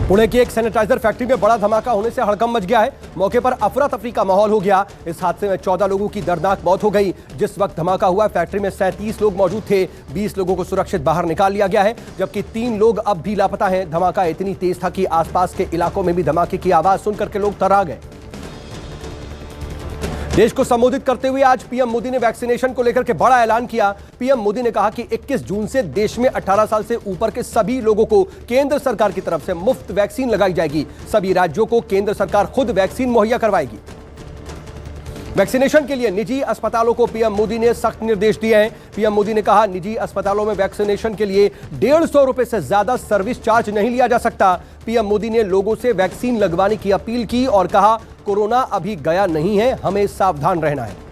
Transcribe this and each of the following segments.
पुणे की एक sanitiser factory में बड़ा धमाका होने से हड़कंप मच गया है। मौके पर अफरा तफरी का माहौल हो गया। इस हादसे में 14 लोगों की दर्दनाक मौत हो गई। जिस वक्त धमाका हुआ फैक्ट्री में 37 लोग मौजूद थे। 20 लोगों को सुरक्षित बाहर निकाल लिया गया है, जबकि 3 लोग अब भी लापता हैं। धमाका इतनी तेज था कि आसपास के इलाकों में भी धमाके की आवाज सुनकर के लोग थर्रा गए। देश को संबोधित करते हुए आज पीएम मोदी ने वैक्सीनेशन को लेकर के बड़ा ऐलान किया। पीएम मोदी ने कहा कि 21 जून से देश में 18 साल से ऊपर के सभी लोगों को केंद्र सरकार की तरफ से मुफ्त वैक्सीन लगाई जाएगी। सभी राज्यों को केंद्र सरकार खुद वैक्सीन मुहैया करवाएगी। वैक्सीनेशन के लिए निजी अस्पतालों को पीएम मोदी ने सख्त निर्देश दिए हैं। पीएम मोदी ने कहा, निजी अस्पतालों में वैक्सीनेशन के लिए 150 रुपए से ज्यादा सर्विस चार्ज नहीं लिया जा सकता। पीएम मोदी ने लोगों से वैक्सीन लगवाने की अपील की और कहा, कोरोना अभी गया नहीं है, हमें सावधान रहना है।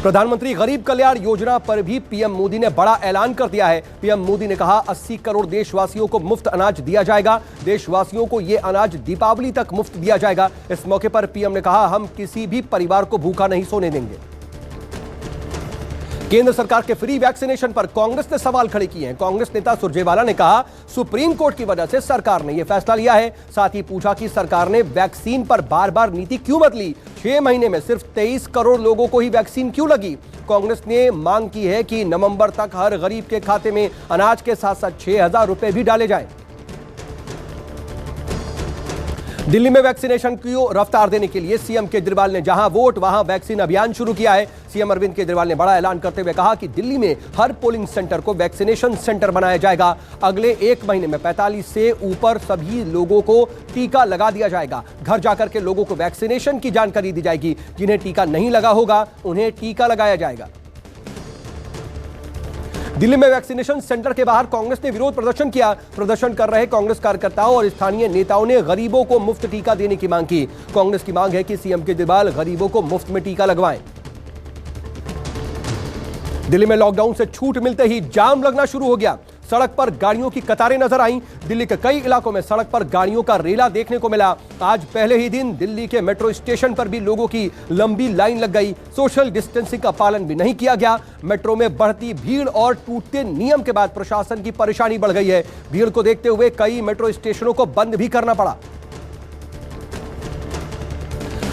प्रधानमंत्री गरीब कल्याण योजना पर भी पीएम मोदी ने बड़ा ऐलान कर दिया है। पीएम मोदी ने कहा, 80 करोड़ देशवासियों को मुफ्त अनाज दिया जाएगा। देशवासियों को यह अनाज दीपावली तक मुफ्त दिया जाएगा। इस मौके पर पीएम ने कहा, हम किसी भी परिवार को भूखा नहीं सोने देंगे। केंद्र सरकार के फ्री वैक्सीनेशन पर कांग्रेस ने सवाल खड़े किए हैं। कांग्रेस नेता सुरजेवाला ने कहा, सुप्रीम कोर्ट की वजह से सरकार ने यह फैसला लिया है। साथ ही पूछा कि सरकार ने वैक्सीन पर बार बार नीति क्यों बदली। 6 महीने में सिर्फ 23 करोड़ लोगों को ही वैक्सीन क्यों लगी। कांग्रेस ने मांग की है कि नवंबर तक हर गरीब के खाते में अनाज के साथ साथ 6,000 रुपए भी डाले जाएं। दिल्ली में वैक्सीनेशन को रफ्तार देने के लिए सीएम केजरीवाल ने जहां वोट वहां वैक्सीन अभियान शुरू किया है। सीएम अरविंद केजरीवाल ने बड़ा ऐलान करते हुए कहा कि दिल्ली में हर पोलिंग सेंटर को वैक्सीनेशन सेंटर बनाया जाएगा। अगले 1 महीने में 45 से ऊपर सभी लोगों को टीका लगा दिया जाएगा। घर जाकर के लोगों को वैक्सीनेशन की जानकारी दी जाएगी। जिन्हें टीका नहीं लगा होगा उन्हें टीका लगाया जाएगा। दिल्ली में वैक्सीनेशन सेंटर के बाहर कांग्रेस ने विरोध प्रदर्शन किया। प्रदर्शन कर रहे कांग्रेस कार्यकर्ताओं और स्थानीय नेताओं ने गरीबों को मुफ्त टीका देने की मांग की। कांग्रेस की मांग है कि सीएम केजरीवाल गरीबों को मुफ्त में टीका लगवाएं। दिल्ली में लॉकडाउन से छूट मिलते ही जाम लगना शुरू हो गया। सड़क पर गाड़ियों की कतारें नजर आईं। दिल्ली के कई इलाकों में सड़क पर गाड़ियों का रेला देखने को मिला। आज पहले ही दिन दिल्ली के मेट्रो स्टेशन पर भी लोगों की लंबी लाइन लग गई। सोशल डिस्टेंसिंग का पालन भी नहीं किया गया। मेट्रो में बढ़ती भीड़ और टूटते नियम के बाद प्रशासन की परेशानी बढ़ गई है। भीड़ को देखते हुए कई मेट्रो स्टेशनों को बंद भी करना पड़ा।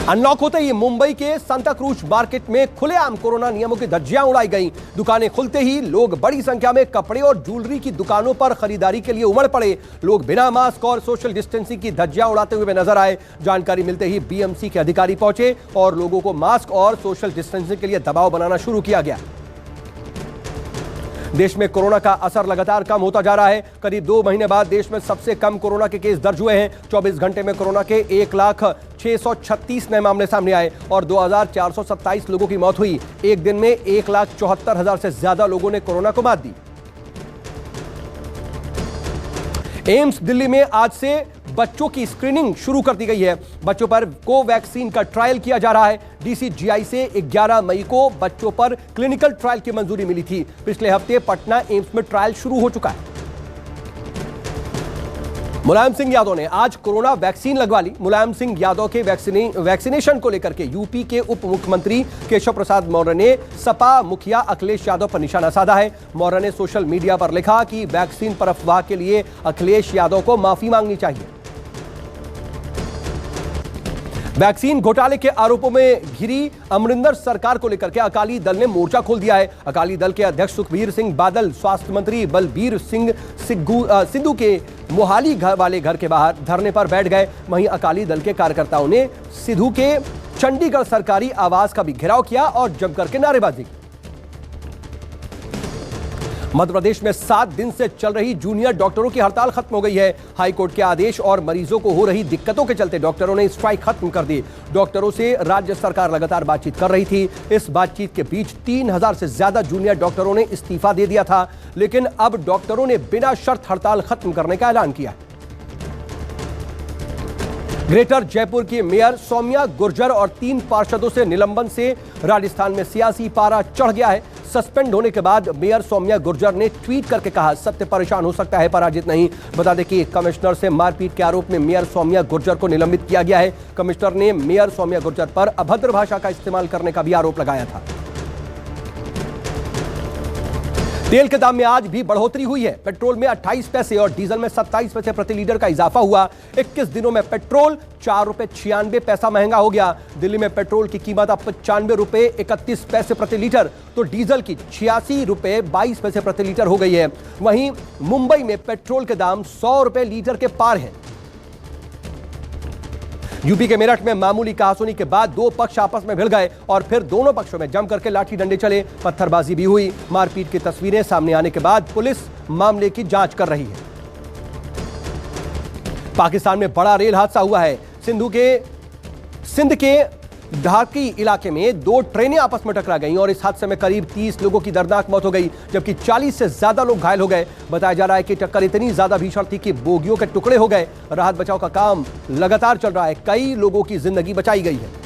अनलॉक होते ही मुंबई के सांता क्रूज मार्केट में खुलेआम कोरोना नियमों की धज्जियां उड़ाई गईं। दुकानें खुलते ही लोग बड़ी संख्या में कपड़े और ज्वेलरी की दुकानों पर खरीदारी के लिए उमड़ पड़े। लोग बिना मास्क और सोशल डिस्टेंसिंग की धज्जियां उड़ाते हुए नजर आए। जानकारी मिलते ही बीएमसी के अधिकारी पहुंचे और लोगों को मास्क और सोशल डिस्टेंसिंग के लिए दबाव बनाना शुरू किया गया। देश में कोरोना का असर लगातार कम होता जा रहा है। करीब 2 महीने बाद देश में सबसे कम कोरोना के केस दर्ज हुए हैं। 24 घंटे में कोरोना के 1,06,36 नए मामले सामने आए और 2,427 लोगों की मौत हुई। एक दिन में 1,74,000 से ज्यादा लोगों ने कोरोना को मात दी। एम्स दिल्ली में आज से बच्चों की स्क्रीनिंग शुरू कर दी गई है। बच्चों पर कोवैक्सीन का ट्रायल किया जा रहा है। डीसीजीआई से 11 मई को बच्चों पर क्लिनिकल ट्रायल की मंजूरी मिली थी। पिछले हफ्ते पटना एम्स में ट्रायल शुरू हो चुका है। मुलायम सिंह यादव ने आज कोरोना वैक्सीन लगवा ली। मुलायम सिंह यादव के वैक्सीनेशन को लेकर के यूपी के उप मुख्यमंत्री केशव प्रसाद मौर्य ने सपा मुखिया अखिलेश यादव पर निशाना साधा है। मौर्य ने सोशल मीडिया पर लिखा कि वैक्सीन पर अफवाह के लिए अखिलेश यादव को माफी मांगनी चाहिए। वैक्सीन घोटाले के आरोपों में घिरी अमरिंदर सरकार को लेकर के अकाली दल ने मोर्चा खोल दिया है। अकाली दल के अध्यक्ष सुखबीर सिंह बादल, स्वास्थ्य मंत्री बलबीर सिंह सिद्धू के मोहाली वाले घर के बाहर धरने पर बैठ गए। वहीं अकाली दल के कार्यकर्ताओं ने सिद्धू के चंडीगढ़ सरकारी आवास का भी घेराव किया और जमकर के नारेबाजी की। मध्य प्रदेश में 7 दिन से चल रही जूनियर डॉक्टरों की हड़ताल खत्म हो गई है। हाईकोर्ट के आदेश और मरीजों को हो रही दिक्कतों के चलते डॉक्टरों ने स्ट्राइक खत्म कर दी। डॉक्टरों से राज्य सरकार लगातार बातचीत कर रही थी। इस बातचीत के बीच 3,000 से ज्यादा जूनियर डॉक्टरों ने इस्तीफा दे दिया था, लेकिन अब डॉक्टरों ने बिना शर्त हड़ताल खत्म करने का ऐलान किया। ग्रेटर जयपुर की मेयर सौम्या गुर्जर और 3 पार्षदों से निलंबन से राजस्थान में सियासी पारा चढ़ गया है। सस्पेंड होने के बाद मेयर सौम्या गुर्जर ने ट्वीट करके कहा, सत्य परेशान हो सकता है पराजित नहीं। बता दें कि कमिश्नर से मारपीट के आरोप में मेयर सौम्या गुर्जर को निलंबित किया गया है। कमिश्नर ने मेयर सौम्या गुर्जर पर अभद्र भाषा का इस्तेमाल करने का भी आरोप लगाया था। तेल के दाम में आज भी बढ़ोतरी हुई है। पेट्रोल में 28 पैसे और डीजल में 27 पैसे प्रति लीटर का इजाफा हुआ। 21 दिनों में पेट्रोल 4 रुपए 96 पैसा महंगा हो गया। दिल्ली में पेट्रोल की कीमत अब 95 रुपए 31 पैसे प्रति लीटर तो डीजल की 86 रुपए 22 पैसे प्रति लीटर हो गई है। वहीं मुंबई में पेट्रोल के दाम 100 रुपए लीटर के पार हैं। यूपी के मेरठ में मामूली कहासुनी के बाद दो पक्ष आपस में भिड़ गए और फिर दोनों पक्षों में जमकर के लाठी डंडे चले, पत्थरबाजी भी हुई। मारपीट की तस्वीरें सामने आने के बाद पुलिस मामले की जांच कर रही है। पाकिस्तान में बड़ा रेल हादसा हुआ है। सिंध के ढाकी इलाके में दो ट्रेनें आपस में टकरा गईं और इस हादसे में करीब 30 लोगों की दर्दनाक मौत हो गई, जबकि 40 से ज्यादा लोग घायल हो गए। बताया जा रहा है कि टक्कर इतनी ज्यादा भीषण थी कि बोगियों के टुकड़े हो गए। राहत बचाव का काम लगातार चल रहा है। कई लोगों की जिंदगी बचाई गई है।